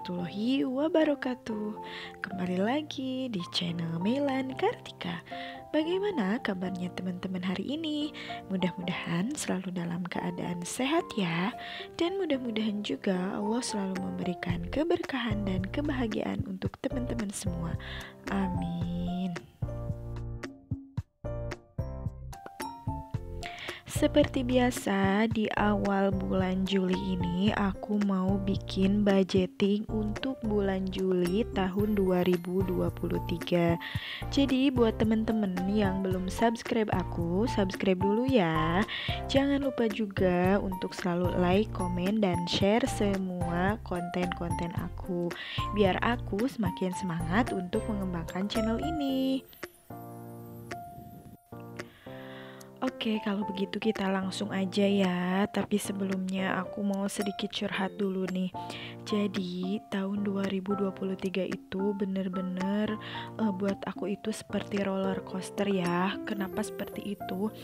warahmatullahi wabarakatuh. Kembali lagi di channel Melan Kartika. Bagaimana kabarnya teman-teman hari ini? Mudah-mudahan selalu dalam keadaan sehat ya. Dan mudah-mudahan juga Allah selalu memberikan keberkahan dan kebahagiaan untuk teman-teman semua. Amin. Seperti biasa, di awal bulan Juli ini aku mau bikin budgeting untuk bulan Juli tahun 2023. Jadi buat temen-temen yang belum subscribe aku, subscribe dulu ya. Jangan lupa juga untuk selalu like, komen, dan share semua konten-konten aku, biar aku semakin semangat untuk mengembangkan channel ini. Oke, kalau begitu kita langsung aja ya. Tapi sebelumnya aku mau sedikit curhat dulu nih. Jadi, tahun 2023 itu bener-bener buat aku itu seperti roller coaster ya. Kenapa seperti itu?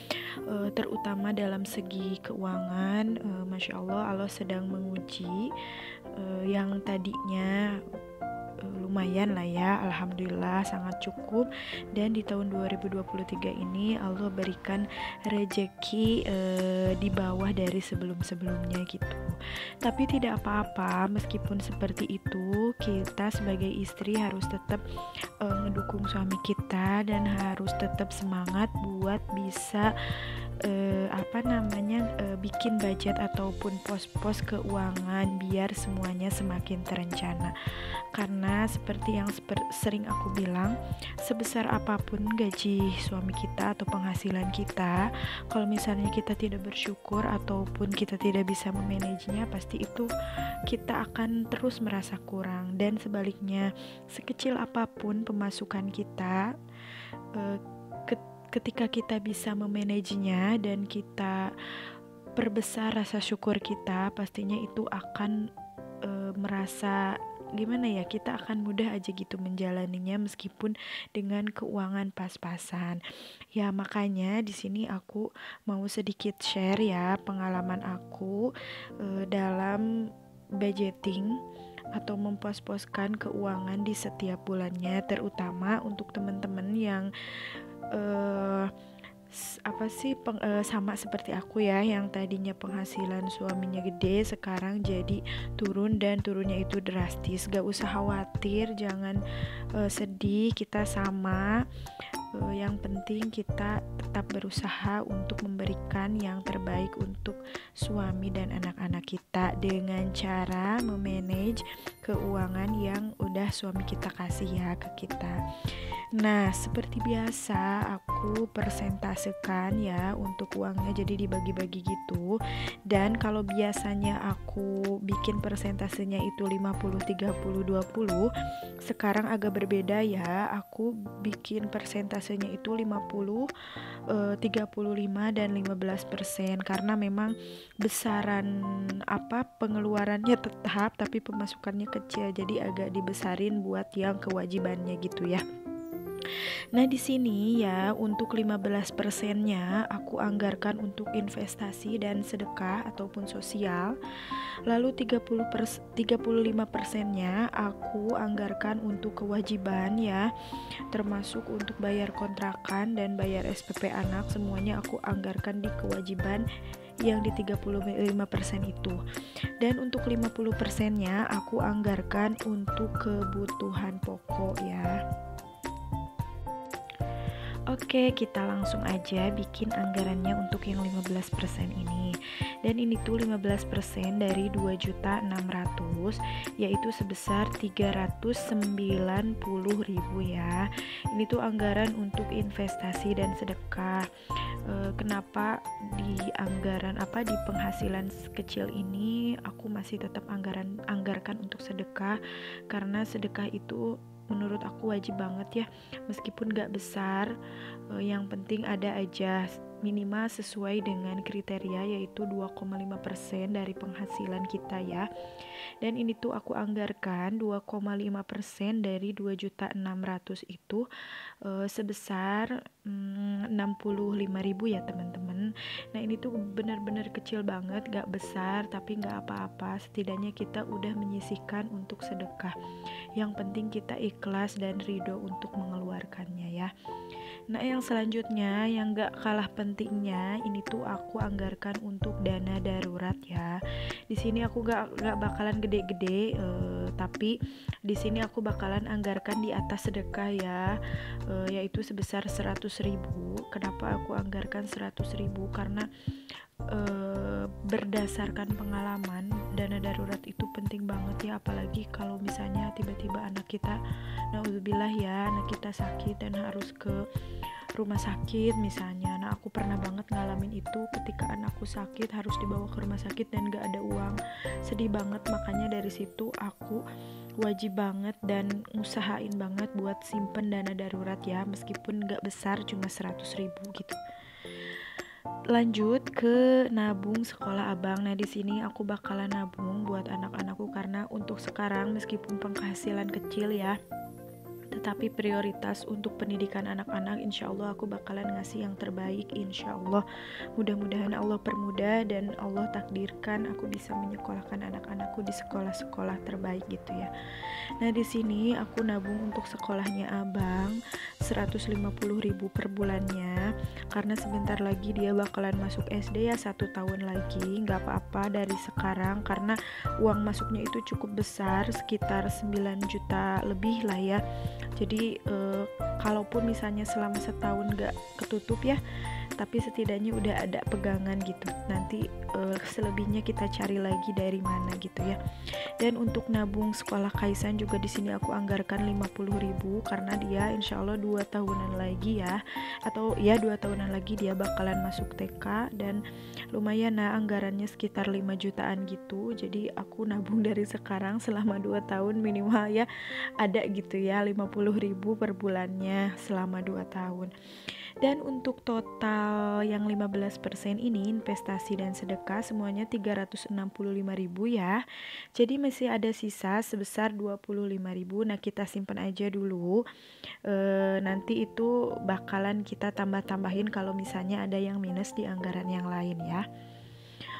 Terutama dalam segi keuangan, Masya Allah, Allah sedang menguji yang tadinya lumayan lah ya, alhamdulillah sangat cukup. Dan di tahun 2023 ini Allah berikan rejeki di bawah dari sebelum-sebelumnya gitu. Tapi tidak apa-apa, meskipun seperti itu, kita sebagai istri harus tetap ngedukung suami kita dan harus tetap semangat buat bisa bikin budget ataupun pos-pos keuangan biar semuanya semakin terencana. Karena seperti yang sering aku bilang, sebesar apapun gaji suami kita atau penghasilan kita, kalau misalnya kita tidak bersyukur ataupun kita tidak bisa memanagenya, pasti itu kita akan terus merasa kurang. Dan sebaliknya, sekecil apapun pemasukan kita, ketika kita bisa memanagenya dan kita perbesar rasa syukur kita, pastinya itu akan merasa gimana ya, kita akan mudah aja gitu menjalaninya meskipun dengan keuangan pas-pasan. Ya makanya di sini aku mau sedikit share ya pengalaman aku dalam budgeting atau mempos-poskan keuangan di setiap bulannya, terutama untuk teman-teman yang sama seperti aku ya, yang tadinya penghasilan suaminya gede sekarang jadi turun, dan turunnya itu drastis. Gak usah khawatir, jangan sedih, kita sama. Yang penting kita tetap berusaha untuk memberikan yang terbaik untuk suami dan anak-anak kita dengan cara memanage keuangan yang udah suami kita kasih ya ke kita. Nah, seperti biasa aku persentasekan ya untuk uangnya, jadi dibagi-bagi gitu. Dan kalau biasanya aku bikin persentasenya itu 50 30 20, sekarang agak berbeda ya. Aku bikin persentasenya itu 50 35 dan 15%, karena memang besaran pengeluarannya tetap tapi pemasukannya kecil, jadi agak dibesarin buat yang kewajibannya gitu ya. Nah, di sini ya untuk 15%-nya aku anggarkan untuk investasi dan sedekah ataupun sosial. Lalu 35%-nya aku anggarkan untuk kewajiban ya, termasuk untuk bayar kontrakan dan bayar SPP anak, semuanya aku anggarkan di kewajiban yang di 35% itu. Dan untuk 50%-nya aku anggarkan untuk kebutuhan pokok ya. Oke, kita langsung aja bikin anggarannya untuk yang 15% ini. Dan ini tuh 15% dari 2.600.000, yaitu sebesar 390.000 ya. Ini tuh anggaran untuk investasi dan sedekah. Kenapa di di penghasilan kecil ini aku masih tetap anggarkan untuk sedekah? Karena sedekah itu menurut aku wajib banget ya, meskipun gak besar, yang penting ada aja minimal sesuai dengan kriteria, yaitu 2,5% dari penghasilan kita ya. Dan ini tuh aku anggarkan 2,5% dari 2.600.000 itu sebesar 65.000 ya teman-teman. Nah ini tuh benar-benar kecil banget, gak besar tapi gak apa-apa, setidaknya kita udah menyisihkan untuk sedekah. Yang penting kita ikhlas dan ridho untuk mengeluarkannya ya. Nah yang selanjutnya yang gak kalah pentingnya, ini tuh aku anggarkan untuk dana darurat ya. Di sini aku gak bakalan gede-gede, tapi di sini aku bakalan anggarkan di atas sedekah ya, yaitu sebesar 100.000. Kenapa aku anggarkan 100.000? Karena berdasarkan pengalaman, dana darurat itu penting banget ya, apalagi kalau misalnya tiba-tiba anak kita, naudzubillah ya, anak kita sakit dan harus ke rumah sakit misalnya. Nah aku pernah banget ngalamin itu, ketika anakku sakit harus dibawa ke rumah sakit dan gak ada uang, sedih banget. Makanya dari situ aku wajib banget dan usahain banget buat simpen dana darurat ya, meskipun gak besar, cuma 100.000 gitu. Lanjut ke nabung sekolah abang. Nah di sini aku bakalan nabung buat anak-anakku, karena untuk sekarang meskipun penghasilan kecil ya, tetapi prioritas untuk pendidikan anak-anak insya Allah aku bakalan ngasih yang terbaik insya Allah. Mudah-mudahan Allah permudah dan Allah takdirkan aku bisa menyekolahkan anak-anakku di sekolah-sekolah terbaik gitu ya. Nah di sini aku nabung untuk sekolahnya abang 150.000 per bulannya, karena sebentar lagi dia bakalan masuk SD ya, 1 tahun lagi. Nggak apa-apa dari sekarang, karena uang masuknya itu cukup besar, sekitar 9 juta lebih lah ya. Jadi kalaupun misalnya selama setahun gak ketutup ya, tapi setidaknya udah ada pegangan gitu. Nanti selebihnya kita cari lagi dari mana gitu ya. Dan untuk nabung sekolah Kaisan juga di sini aku anggarkan 50.000, karena dia insya Allah 2 tahunan lagi ya, atau ya 2 tahunan lagi dia bakalan masuk TK, dan lumayan nah anggarannya sekitar 5 jutaan gitu. Jadi aku nabung dari sekarang selama 2 tahun minimal ya ada gitu ya, 50.000 per bulannya selama 2 tahun. Dan untuk total yang 15% ini investasi dan sedekah semuanya 365.000 ya. Jadi masih ada sisa sebesar 25.000. Nah kita simpan aja dulu, nanti itu bakalan kita tambah-tambahin kalau misalnya ada yang minus di anggaran yang lain ya.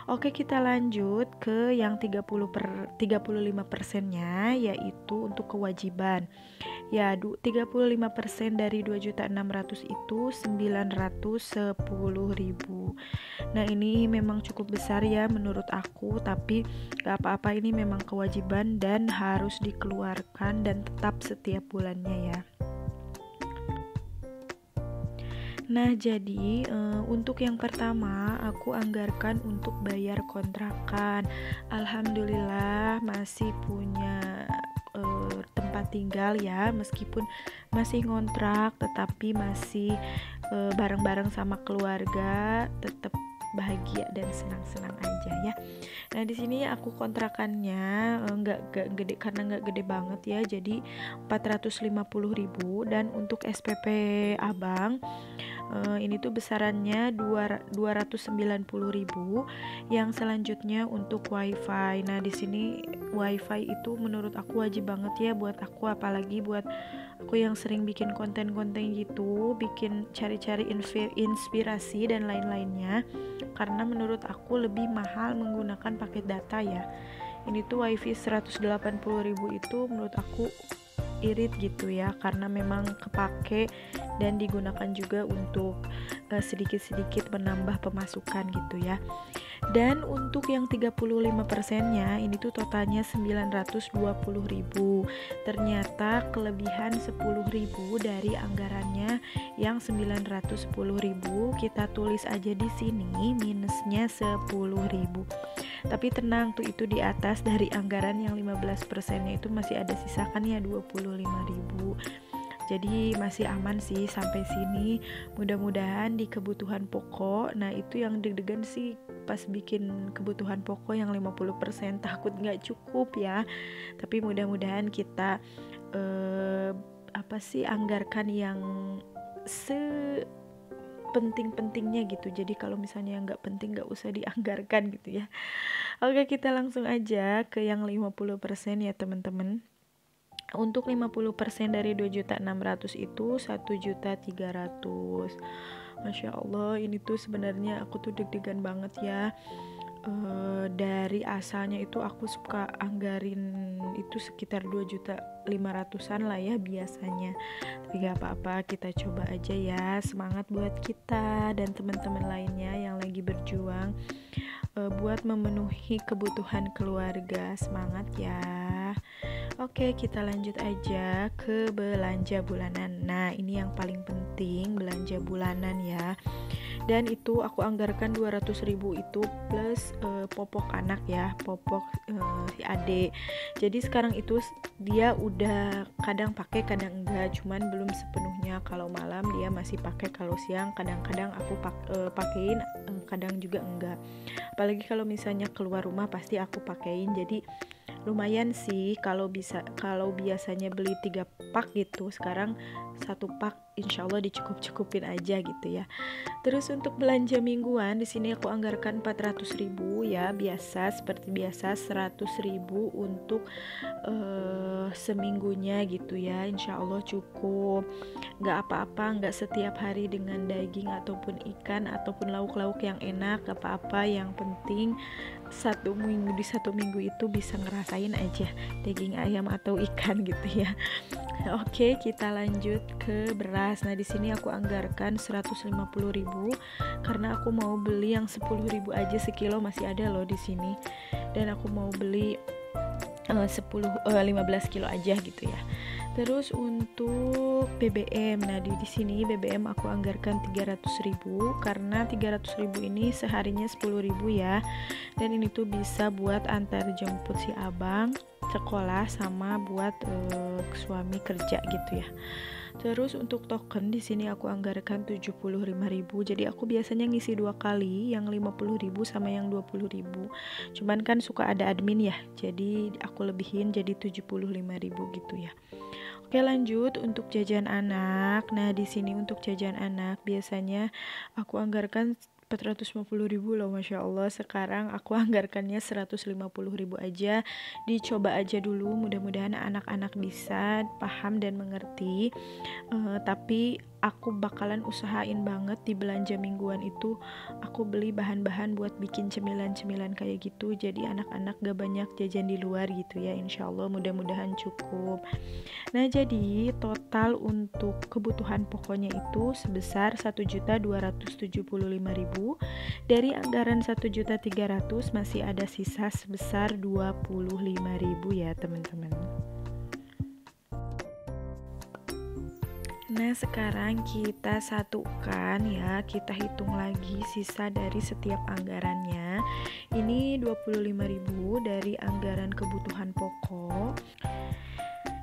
Oke, kita lanjut ke yang 35%-nya, yaitu untuk kewajiban. Ya, 35% dari 2.600.000 itu 910.000. Nah, ini memang cukup besar ya menurut aku, tapi gak apa-apa, ini memang kewajiban dan harus dikeluarkan dan tetap setiap bulannya ya. Nah jadi untuk yang pertama aku anggarkan untuk bayar kontrakan. Alhamdulillah masih punya tempat tinggal ya, meskipun masih ngontrak tetapi masih bareng-bareng sama keluarga, tetap bahagia dan senang-senang aja ya. Nah di sini aku kontrakannya nggak gede, karena nggak gede banget ya, jadi 450.000. Dan untuk SPP abang ini tuh besarannya 290.000. Yang selanjutnya untuk wifi. Nah di sini wifi itu menurut aku wajib banget ya buat aku, apalagi buat aku yang sering bikin konten-konten gitu, bikin cari-cari inspirasi dan lain-lainnya, karena menurut aku lebih mahal menggunakan paket data ya. Ini tuh wifi 180.000 itu menurut aku irit gitu ya, karena memang kepake dan digunakan juga untuk sedikit-sedikit menambah pemasukan gitu ya. Dan untuk yang 35%-nya ini tuh totalnya 920.000. Ternyata kelebihan 10.000 dari anggarannya yang 910.000, kita tulis aja di sini minusnya 10.000. Tapi tenang tuh, itu di atas dari anggaran yang 15%-nya itu masih ada sisakan ya 25.000. Jadi masih aman sih sampai sini. Mudah-mudahan di kebutuhan pokok, nah itu yang deg-degan sih pas bikin kebutuhan pokok yang 50%, takut nggak cukup ya. Tapi mudah-mudahan kita anggarkan yang penting-pentingnya gitu. Jadi kalau misalnya yang nggak penting nggak usah dianggarkan gitu ya. Oke, kita langsung aja ke yang 50% ya teman-teman. Untuk 50% dari 2.600.000 itu 1.300.000. Masya Allah, ini tuh sebenarnya aku tuh deg-degan banget ya. Dari asalnya itu aku suka anggarin itu sekitar 2.500.000-an lah ya biasanya. Tapi gak apa-apa, kita coba aja ya. Semangat buat kita dan teman-teman lainnya yang lagi berjuang buat memenuhi kebutuhan keluarga. Semangat ya. Oke, kita lanjut aja ke belanja bulanan. Nah, ini yang paling penting, belanja bulanan ya. Dan itu aku anggarkan 200.000 itu plus popok anak ya, popok si adik. Jadi sekarang itu dia udah kadang pakai kadang enggak, cuman belum sepenuhnya. Kalau malam dia masih pakai, kalau siang kadang-kadang aku pakein, kadang juga enggak. Apalagi kalau misalnya keluar rumah pasti aku pakein. Jadi lumayan sih kalau biasanya beli 3 pak gitu, sekarang 1 pak insyaallah dicukup-cukupin aja gitu ya. Terus untuk belanja mingguan di sini aku anggarkan 400.000 ya, seperti biasa 100.000 untuk seminggunya gitu ya. Insyaallah cukup. Nggak apa-apa, nggak setiap hari dengan daging ataupun ikan ataupun lauk-lauk yang enak, nggak apa-apa. Yang penting di satu minggu itu bisa ngerasain aja daging ayam atau ikan gitu ya. Oke, kita lanjut ke beras. Nah, di sini aku anggarkan 150.000 karena aku mau beli yang 10.000 aja sekilo, masih ada loh di sini. Dan aku mau beli 15 kilo aja gitu ya. Terus untuk BBM, nah di sini BBM aku anggarkan 300.000 karena 300.000 ini seharinya 10.000 ya. Dan ini tuh bisa buat antar jemput si abang sekolah sama buat suami kerja gitu ya. Terus untuk token di sini aku anggarkan 75.000. Jadi aku biasanya ngisi 2 kali, yang 50.000 sama yang 20.000. Cuman kan suka ada admin ya. Jadi aku lebihin jadi 75.000 gitu ya. Oke, lanjut untuk jajan anak. Nah, di sini untuk jajan anak biasanya aku anggarkan 450.000 loh, Masya Allah. Sekarang aku anggarkannya 150.000 aja. Dicoba aja dulu, mudah-mudahan anak-anak bisa paham dan mengerti. Tapi aku bakalan usahain banget di belanja mingguan itu aku beli bahan-bahan buat bikin cemilan-cemilan kayak gitu. Jadi anak-anak gak banyak jajan di luar gitu ya. Insya Allah mudah-mudahan cukup. Nah, jadi total untuk kebutuhan pokoknya itu sebesar 1.275.000. Dari anggaran 1.300.000 masih ada sisa sebesar 25.000 ya teman-teman. Nah, sekarang kita satukan ya, kita hitung lagi sisa dari setiap anggarannya. Ini 25.000 dari anggaran kebutuhan pokok.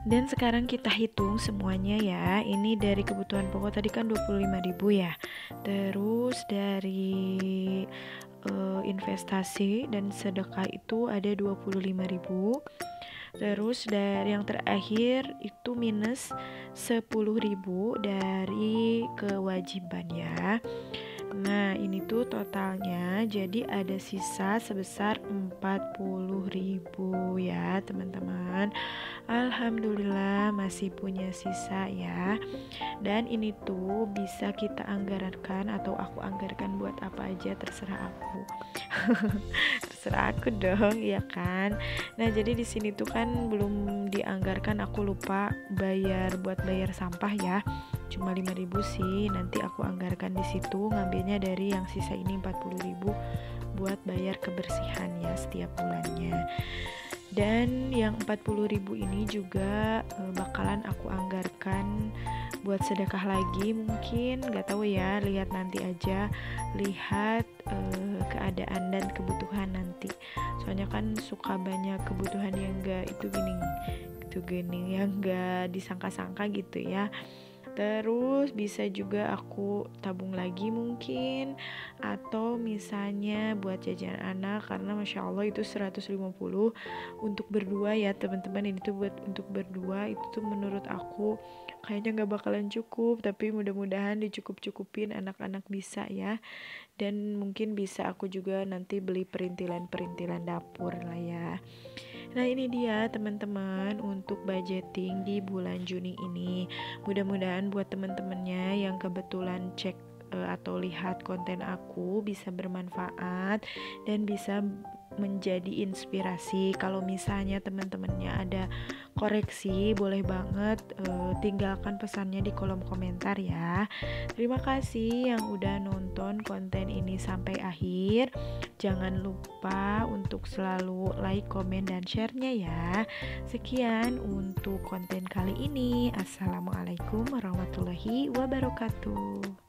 Dan sekarang kita hitung semuanya ya. Ini dari kebutuhan pokok tadi kan 25.000 ya. Terus dari investasi dan sedekah itu ada 25.000. Terus dari yang terakhir itu minus 10.000 dari kewajiban ya. Nah, ini tuh totalnya jadi ada sisa sebesar 40.000 ya teman-teman. Alhamdulillah masih punya sisa ya. Dan ini tuh bisa kita anggarkan atau aku anggarkan buat apa aja, terserah aku. Terserah aku dong, ya kan. Nah, jadi di sini tuh kan belum dianggarkan, aku lupa buat bayar sampah ya. Cuma 5.000 sih, nanti aku anggarkan di situ, ngambilnya dari yang sisa ini 40.000 buat bayar kebersihan ya setiap bulannya. Dan yang 40.000 ini juga bakalan aku anggarkan buat sedekah lagi mungkin, gak tahu ya, lihat nanti aja, lihat keadaan dan kebutuhan nanti. Soalnya kan suka banyak kebutuhan yang gak itu gini yang gak disangka-sangka gitu ya. Terus bisa juga aku tabung lagi mungkin, atau misalnya buat jajan anak, karena Masya Allah itu 150 untuk berdua ya teman-teman. Ini tuh buat untuk berdua, itu tuh menurut aku kayaknya gak bakalan cukup, tapi mudah-mudahan dicukup-cukupin, anak-anak bisa ya. Dan mungkin bisa aku juga nanti beli perintilan-perintilan dapur lah ya. Nah ini dia teman-teman untuk budgeting di bulan Juni ini. Mudah-mudahan buat teman-temannya yang kebetulan cek atau lihat konten aku bisa bermanfaat dan bisa menjadi inspirasi. Kalau misalnya teman-temannya ada koreksi, boleh banget tinggalkan pesannya di kolom komentar ya. Terima kasih yang udah nonton konten ini sampai akhir. Jangan lupa untuk selalu like, komen, dan share-nya ya. Sekian untuk konten kali ini. Assalamualaikum warahmatullahi wabarakatuh.